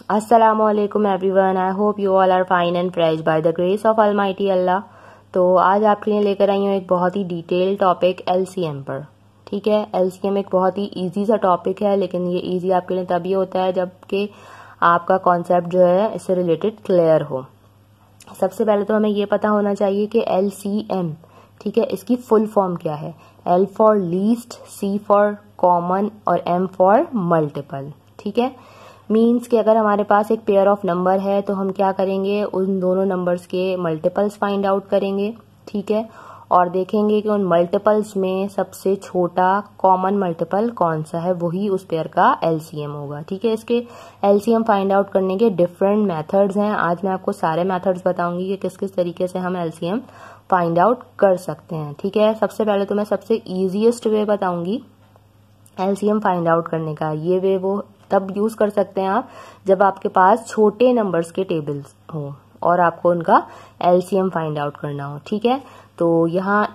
Assalamualaikum everyone. I hope you all are fine and fresh by the grace of Almighty Allah. तो आज आपके लिए लेकर आई हूँ एक बहुत ही डिटेल टॉपिक एलसीएम पर। ठीक है, एलसीएम एक बहुत ही इजी सा टॉपिक है, लेकिन ये इजी आपके लिए तभी होता है जबकि आपका कॉन्सेप्ट जो है इससे रिलेटेड क्लियर हो। सबसे पहले तो हमें ये पता होना चाहिए कि एलसीएम, ठीक है, इसकी फुल फॉर्म क्या है। L for least, C for common और एम फॉर मल्टीपल। ठीक है, मीन्स कि अगर हमारे पास एक पेयर ऑफ नंबर है तो हम क्या करेंगे, उन दोनों नंबर्स के मल्टीपल्स फाइंड आउट करेंगे। ठीक है, और देखेंगे कि उन मल्टीपल्स में सबसे छोटा कॉमन मल्टीपल कौन सा है, वही उस पेयर का एलसीएम होगा। ठीक है, इसके एलसीएम फाइंड आउट करने के डिफरेंट मेथड्स हैं। आज मैं आपको सारे मेथड्स बताऊंगी कि किस किस तरीके से हम एलसीएम फाइंड आउट कर सकते हैं। ठीक है, सबसे पहले तो मैं सबसे इजीएस्ट वे बताऊंगी एलसीएम फाइंड आउट करने का। ये वे वो तब यूज कर सकते हैं आप जब आपके पास छोटे नंबर्स के टेबल्स हो और आपको उनका एलसीएम फाइंड आउट करना हो। ठीक है, तो यहाँ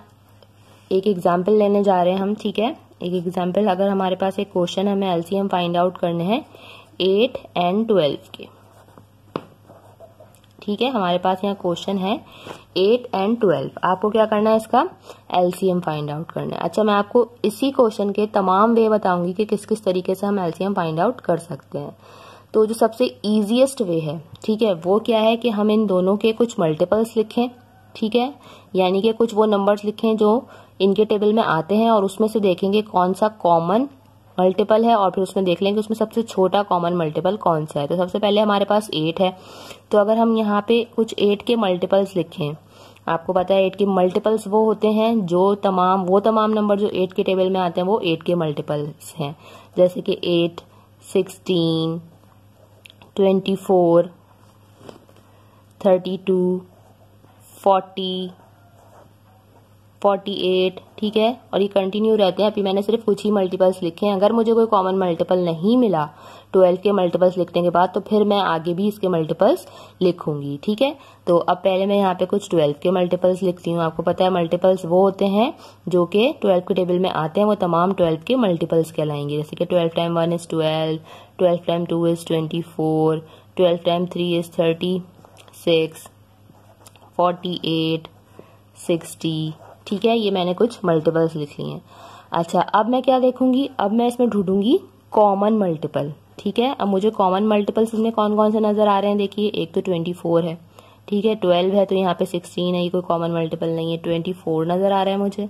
एक एग्जाम्पल लेने जा रहे हैं हम। ठीक है, एक एग्जाम्पल, अगर हमारे पास एक क्वेश्चन हमें एलसीएम फाइंड आउट करने हैं 8 and 12 के। ठीक है, हमारे पास यहाँ क्वेश्चन है 8 and 12। आपको क्या करना है, इसका एलसीएम फाइंड आउट करना है। अच्छा, मैं आपको इसी क्वेश्चन के तमाम वे बताऊंगी कि किस किस तरीके से हम एलसीएम फाइंड आउट कर सकते हैं। तो जो सबसे इजीएस्ट वे है, ठीक है, वो क्या है कि हम इन दोनों के कुछ मल्टीपल्स लिखें। ठीक है, यानी कि कुछ वो नंबर्स लिखें जो इनके टेबल में आते हैं और उसमें से देखेंगे कौन सा कॉमन मल्टीपल है और फिर उसमें देख लेंगे उसमें सबसे छोटा कॉमन मल्टीपल कौन सा है। तो सबसे पहले हमारे पास 8 है, तो अगर हम यहाँ पे कुछ 8 के मल्टीपल्स लिखें, आपको पता है 8 के मल्टीपल्स वो होते हैं जो तमाम नंबर जो 8 के टेबल में आते हैं वो 8 के मल्टीपल्स हैं। जैसे कि 8, 16, 24, 32, 40, 48। ठीक है, और ये कंटिन्यू रहते हैं। अभी मैंने सिर्फ कुछ ही मल्टीपल्स लिखे हैं। अगर मुझे कोई कॉमन मल्टीपल नहीं मिला 12 के मल्टीपल्स लिखने के बाद, तो फिर मैं आगे भी इसके मल्टीपल्स लिखूंगी। ठीक है, तो अब पहले मैं यहाँ पे कुछ 12 के मल्टीपल्स लिखती हूँ। आपको पता है मल्टीपल्स वो होते हैं जो कि 12 के टेबल में आते हैं, वो तमाम 12 के मल्टीपल्स कहलाएंगे। जैसे कि 12 time 1 is 12, 12 time 2 is 24, 12 time 3 is 36, 48, 60। ठीक है, ये मैंने कुछ मल्टीपल्स लिख लिए हैं। अच्छा, अब मैं क्या देखूंगी, अब मैं इसमें ढूंढूंगी कॉमन मल्टीपल। ठीक है, अब मुझे कॉमन मल्टीपल्स इसमें कौन कौन से नजर आ रहे हैं, देखिए एक तो 24 है। ठीक है, 12 है तो यहाँ पे 16 है, ये कोई कॉमन मल्टीपल नहीं है। 24 नजर आ रहा है मुझे।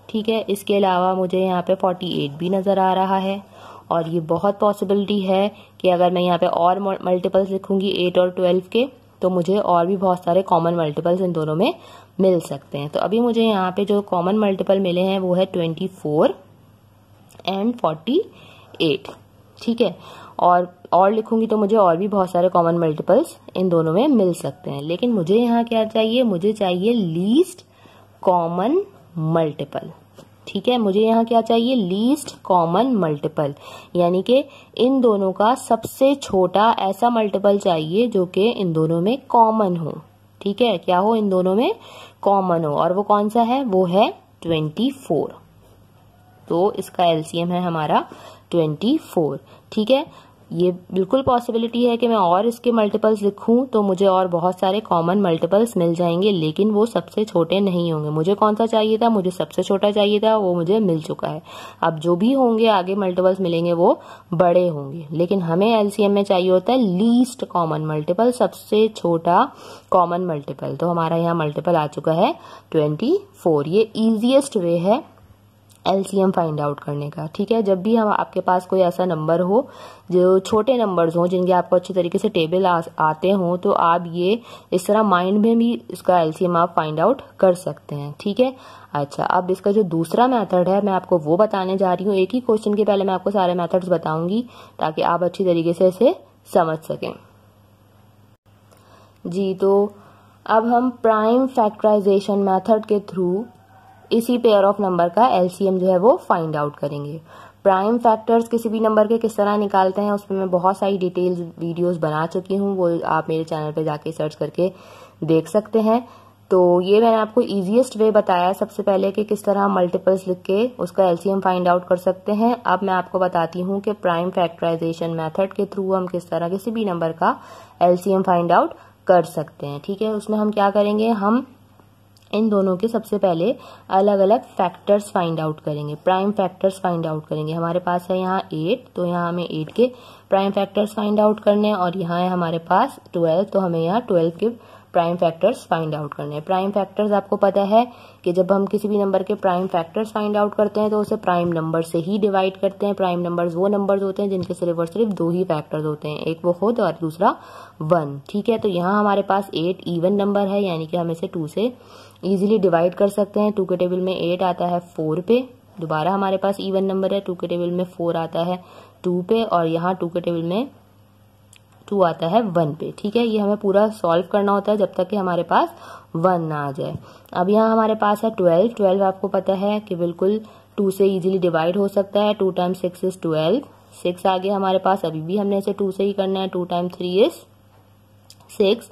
ठीक है, इसके अलावा मुझे यहाँ पे 48 भी नजर आ रहा है, और ये बहुत पॉसिबिलिटी है कि अगर मैं यहाँ पे और मल्टीपल्स लिखूंगी 8 और 12 के, तो मुझे और भी बहुत सारे कॉमन मल्टीपल्स इन दोनों में मिल सकते हैं। तो अभी मुझे यहाँ पे जो कॉमन मल्टीपल मिले हैं वो है 24 and 48। ठीक है, और लिखूंगी तो मुझे और भी बहुत सारे कॉमन मल्टीपल्स इन दोनों में मिल सकते हैं। लेकिन मुझे यहाँ क्या चाहिए, मुझे चाहिए लीस्ट कॉमन मल्टीपल। ठीक है, मुझे यहाँ क्या चाहिए, लीस्ट कॉमन मल्टीपल, यानी कि इन दोनों का सबसे छोटा ऐसा मल्टीपल चाहिए जो कि इन दोनों में कॉमन हो। ठीक है, क्या हो, इन दोनों में कॉमन हो, और वो कौन सा है, वो है 24। तो इसका एलसीएम है हमारा 24। ठीक है, ये बिल्कुल पॉसिबिलिटी है कि मैं और इसके मल्टीपल्स लिखूं तो मुझे और बहुत सारे कॉमन मल्टीपल्स मिल जाएंगे, लेकिन वो सबसे छोटे नहीं होंगे। मुझे कौन सा चाहिए था, मुझे सबसे छोटा चाहिए था, वो मुझे मिल चुका है। अब जो भी होंगे आगे मल्टीपल्स मिलेंगे वो बड़े होंगे, लेकिन हमें एलसीएम में चाहिए होता है लीस्ट कॉमन मल्टीपल, सबसे छोटा कॉमन मल्टीपल। तो हमारा यहाँ मल्टीपल आ चुका है 24। ये इजिएस्ट वे है एलसीएम फाइंड आउट करने का। ठीक है, जब भी हम आपके पास कोई ऐसा नंबर हो जो छोटे नंबर्स हो जिनके आपको अच्छे तरीके से टेबल आते हो, तो आप ये इस तरह माइंड में भी इसका एलसीएम आप फाइंड आउट कर सकते हैं। ठीक है, अच्छा, अब इसका जो दूसरा मेथड है मैं आपको वो बताने जा रही हूँ। एक ही क्वेश्चन के पहले मैं आपको सारे मेथड्स बताऊंगी ताकि आप अच्छी तरीके से इसे समझ सकें। जी, तो अब हम प्राइम फैक्टराइजेशन मेथड के थ्रू इसी पेयर ऑफ नंबर का एलसीएम जो है वो फाइंड आउट करेंगे। प्राइम फैक्टर्स किसी भी नंबर के किस तरह निकालते हैं उसमें मैं बहुत सारी डिटेल्स वीडियोस बना चुकी हूँ, वो आप मेरे चैनल पे जाके सर्च करके देख सकते हैं। तो ये मैंने आपको इजीएस्ट वे बताया सबसे पहले कि किस तरह हम मल्टीपल्स लिख के उसका एलसीएम फाइंड आउट कर सकते हैं। अब मैं आपको बताती हूँ कि प्राइम फैक्टराइजेशन मेथड के थ्रू हम किस तरह किसी भी नंबर का एलसीएम फाइंड आउट कर सकते हैं। ठीक है, उसमें हम क्या करेंगे, हम इन दोनों के सबसे पहले अलग अलग फैक्टर्स फाइंड आउट करेंगे, प्राइम फैक्टर्स फाइंड आउट करेंगे। हमारे पास है यहाँ 8, तो यहाँ हमें 8 के प्राइम फैक्टर्स फाइंड आउट करने हैं, और यहाँ है हमारे पास 12, तो हमें यहाँ 12 के प्राइम फैक्टर्स फाइंड आउट करने हैं। प्राइम फैक्टर्स आपको पता है कि जब हम किसी भी नंबर के प्राइम फैक्टर्स फाइंड आउट करते हैं तो उसे प्राइम नंबर से ही डिवाइड करते हैं। प्राइम नंबर्स वो नंबर्स होते हैं जिनके सिर्फ और सिर्फ 2 ही फैक्टर्स होते हैं, एक वो खुद और दूसरा 1। ठीक है, तो यहाँ हमारे पास 8 इवन नंबर है, यानी कि हम इसे 2 से इजीली डिवाइड कर सकते हैं। 2 के टेबल में 8 आता है 4 पे, दोबारा हमारे पास इवन नंबर है, 2 के टेबल में 4 आता है 2 पे, और यहाँ 2 के टेबल में 2 आता है 1 पे। ठीक है, ये हमें पूरा सॉल्व करना होता है जब तक कि हमारे पास 1 ना आ जाए। अब यहाँ हमारे पास है 12, 12 आपको पता है कि बिल्कुल 2 से इजीली डिवाइड हो सकता है। 2 टाइम्स 6 इज 12, 6 आ गया हमारे पास, अभी भी हमने इसे 2 से ही करना है। 2 टाइम्स 3 इज 6।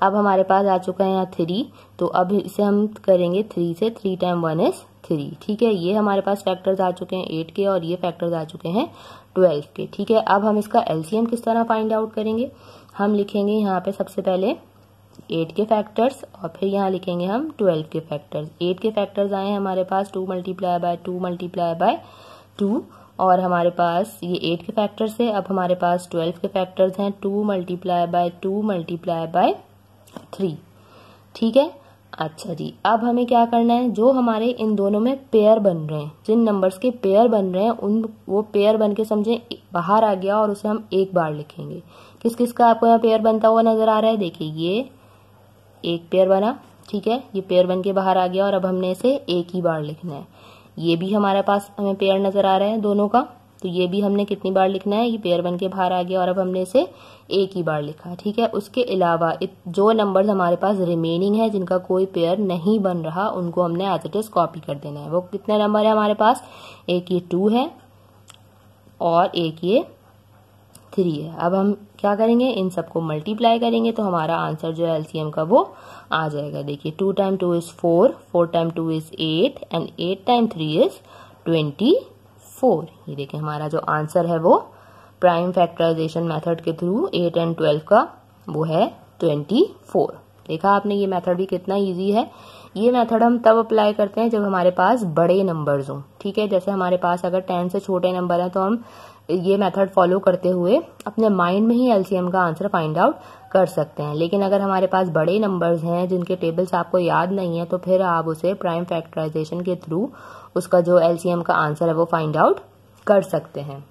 अब हमारे पास आ चुका है यहाँ 3, तो अब इसे हम करेंगे 3 से। 3 टाइम 1 इज 3। ठीक है, ये हमारे पास फैक्टर्स आ चुके हैं 8 के, और ये फैक्टर्स आ चुके हैं 12 के। ठीक है, अब हम इसका एलसीएम किस तरह फाइंड आउट करेंगे, हम लिखेंगे यहाँ पे सबसे पहले 8 के फैक्टर्स, और फिर यहाँ लिखेंगे हम 12 के फैक्टर्स। 8 के फैक्टर्स आए हैं हमारे पास 2 मल्टीप्लाई बाय 2 मल्टीप्लाई बाय 2, और हमारे पास ये 8 के फैक्टर्स है। अब हमारे पास 12 के फैक्टर्स हैं 2 मल्टीप्लाई बाय 2 मल्टीप्लाई बाय 3। ठीक है, अच्छा जी, अब हमें क्या करना है, जो हमारे इन दोनों में पेयर बन रहे हैं, जिन नंबर्स के पेयर बन रहे हैं उन वो पेयर बन के समझे बाहर आ गया और उसे हम एक बार लिखेंगे। किस किस का आपको यहाँ पेयर बनता हुआ नजर आ रहा है, देखिए ये एक पेयर बना। ठीक है, ये पेयर बन के बाहर आ गया, और अब हमने इसे एक ही बार लिखना है। ये भी हमारे पास हमें पेयर नजर आ रहा है दोनों का, तो ये भी हमने कितनी बार लिखना है, ये पेयर बन के बाहर आ गया और अब हमने इसे एक ही बार लिखा। ठीक है, उसके अलावा जो नंबर्स हमारे पास रिमेनिंग है जिनका कोई पेयर नहीं बन रहा, उनको हमने एज इट इज कॉपी कर देना है। वो कितने नंबर है हमारे पास, एक ये 2 है और एक ये 3 है। अब हम क्या करेंगे, इन सबको मल्टीप्लाई करेंगे तो हमारा आंसर जो है एलसीएम का वो आ जाएगा। देखिए 2 time 2 is 4, 4 time 2 is 8, and 8 time 3 is 24। ये देखिए हमारा जो आंसर है वो प्राइम फैक्टराइजेशन मेथड के थ्रू 8 एंड 12 का वो है 24। देखा आपने, ये मेथड भी कितना इजी है। ये मेथड हम तब अप्लाई करते हैं जब हमारे पास बड़े नंबर्स हों। ठीक है, जैसे हमारे पास अगर 10 से छोटे नंबर हैं तो हम ये मेथड फॉलो करते हुए अपने माइंड में ही एलसीएम का आंसर फाइंड आउट कर सकते हैं। लेकिन अगर हमारे पास बड़े नंबर्स हैं जिनके टेबल्स आपको याद नहीं है, तो फिर आप उसे प्राइम फैक्टराइजेशन के थ्रू उसका जो एलसीएम का आंसर है वो फाइंड आउट कर सकते हैं।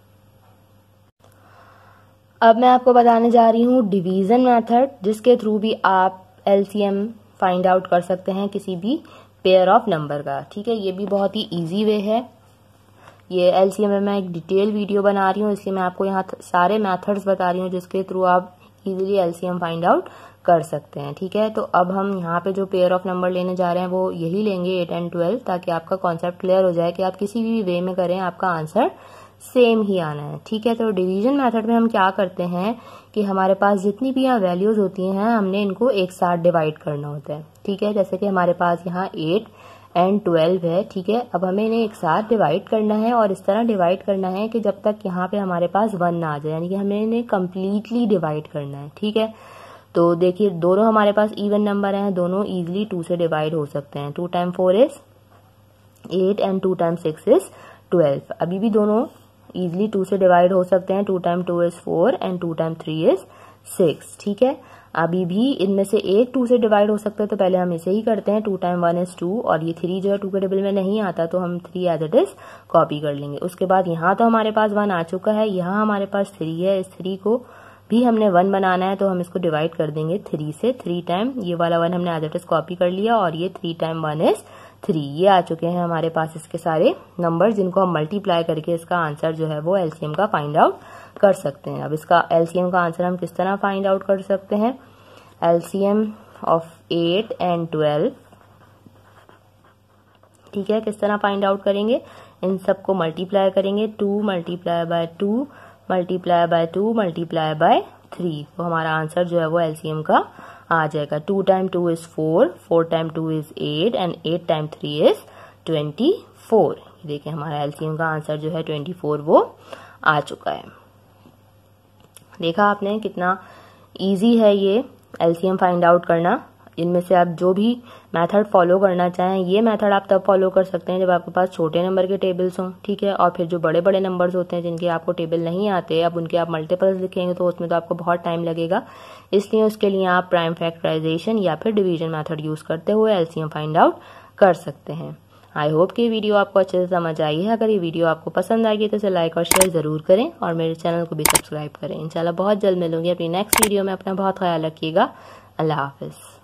अब मैं आपको बताने जा रही हूँ डिवीजन मेथड, जिसके थ्रू भी आप एलसीएम फाइंड आउट कर सकते हैं किसी भी पेयर ऑफ नंबर का। ठीक है, ये भी बहुत ही इजी वे है। ये एलसीएम में मैं एक डिटेल वीडियो बना रही हूँ, इसलिए मैं आपको यहाँ सारे मेथड्स बता रही हूँ जिसके थ्रू आप इजीली एलसीएम फाइंड आउट कर सकते हैं। ठीक है, तो अब हम यहाँ पे जो पेयर ऑफ नंबर लेने जा रहे हैं वो यही लेंगे 8 एंड 12, ताकि आपका कॉन्सेप्ट क्लियर हो जाए कि आप किसी भी वे में करें आपका आंसर सेम ही आना है। ठीक है, तो डिवीजन मेथड में हम क्या करते हैं कि हमारे पास जितनी भी यहाँ वैल्यूज होती हैं हमने इनको एक साथ डिवाइड करना होता है। ठीक है, जैसे कि हमारे पास यहाँ 8 एंड 12 है। ठीक है, अब हमें इन्हें एक साथ डिवाइड करना है, और इस तरह डिवाइड करना है कि जब तक यहाँ पे हमारे पास 1 ना आ जाए, यानी कि हमें इन्हें कम्प्लीटली डिवाइड करना है। ठीक है, तो देखिए दोनों हमारे पास इवन नंबर हैं, दोनों इजिली 2 से डिवाइड हो सकते हैं। 2 time 4 is 8 and 2 time 6 is 12। अभी भी दोनों इजिली 2 से डिवाइड हो सकते हैं। 2 time 2 is 4 and 2 time 3 is 6। ठीक है, अभी भी इनमें से एक 2 से डिवाइड हो सकते हैं, तो पहले हम इसे ही करते हैं। 2 टाइम 1 इज 2, और ये 3 जो है 2 के टेबल में नहीं आता, तो हम 3 एज इट इज कॉपी कर लेंगे। उसके बाद यहाँ तो हमारे पास 1 आ चुका है, यहाँ हमारे पास 3 है, इस 3 को भी हमने 1 बनाना है, तो हम इसको डिवाइड कर देंगे 3 से। 3 टाइम ये वाला 1 हमने एज इट इज कॉपी कर लिया, और ये 3 टाइम 1 इज 3। ये आ चुके हैं हमारे पास इसके सारे नंबर, जिनको हम मल्टीप्लाई करके इसका आंसर जो है वो एलसीएम का फाइंड आउट कर सकते हैं। अब इसका एलसीएम का आंसर हम किस तरह फाइंड आउट कर सकते हैं, एलसीएम ऑफ 8 एंड 12। ठीक है, किस तरह फाइंड आउट करेंगे, इन सबको मल्टीप्लाई करेंगे। 2 multiply by 2 multiply by 2 multiply by 3, तो हमारा आंसर जो है वो एलसीएम का आ जाएगा 2 time 2 is 4, 4 time 2 is 8 and 8 time 3 is 24। देखिए हमारा एलसीएम का आंसर जो है 24 वो आ चुका है। देखा आपने कितना इजी है ये एलसीएम फाइंड आउट करना। इनमें से आप जो भी मेथड फॉलो करना चाहें, ये मेथड आप तब फॉलो कर सकते हैं जब आपके पास छोटे नंबर के टेबल्स हों, ठीक है। और फिर जो बड़े बड़े नंबर्स होते हैं जिनके आपको टेबल नहीं आते, अब उनके आप मल्टीपल्स लिखेंगे तो उसमें तो आपको बहुत टाइम लगेगा, इसलिए उसके लिए आप प्राइम फैक्टराइजेशन या फिर डिवीजन मेथड यूज करते हुए एलसीएम फाइंड आउट कर सकते हैं। आई होप कि वीडियो आपको अच्छे से समझ आई है। अगर ये वीडियो आपको पसंद आई तो इसे लाइक और शेयर जरूर करें और मेरे चैनल को भी सब्सक्राइब करें। इंशाल्लाह बहुत जल्द मिलूंगी अपनी नेक्स्ट वीडियो में। अपना बहुत ख्याल रखिएगा। अल्लाह हाफिज।